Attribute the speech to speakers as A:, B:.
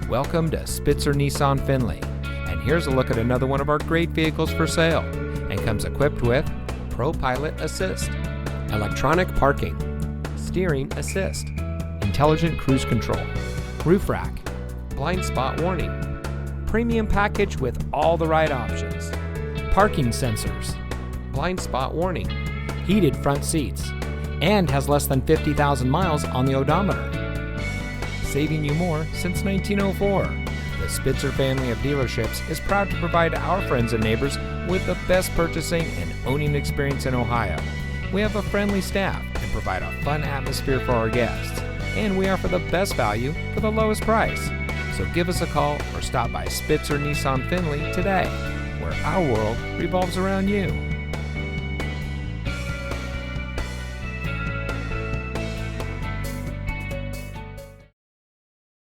A: Welcome to Spitzer Nissan Findlay, and here's a look at another one of our great vehicles for sale, and comes equipped with ProPilot Assist, electronic parking, steering assist, intelligent cruise control, roof rack, blind spot warning, premium package with all the right options, parking sensors, blind spot warning, heated front seats, and has less than 50,000 miles on the odometer. Saving you more since 1904. The Spitzer family of dealerships is proud to provide our friends and neighbors with the best purchasing and owning experience in Ohio. We have a friendly staff and provide a fun atmosphere for our guests, and we offer the best value for the lowest price. So give us a call or stop by Spitzer Nissan Findlay today, where our world revolves around you.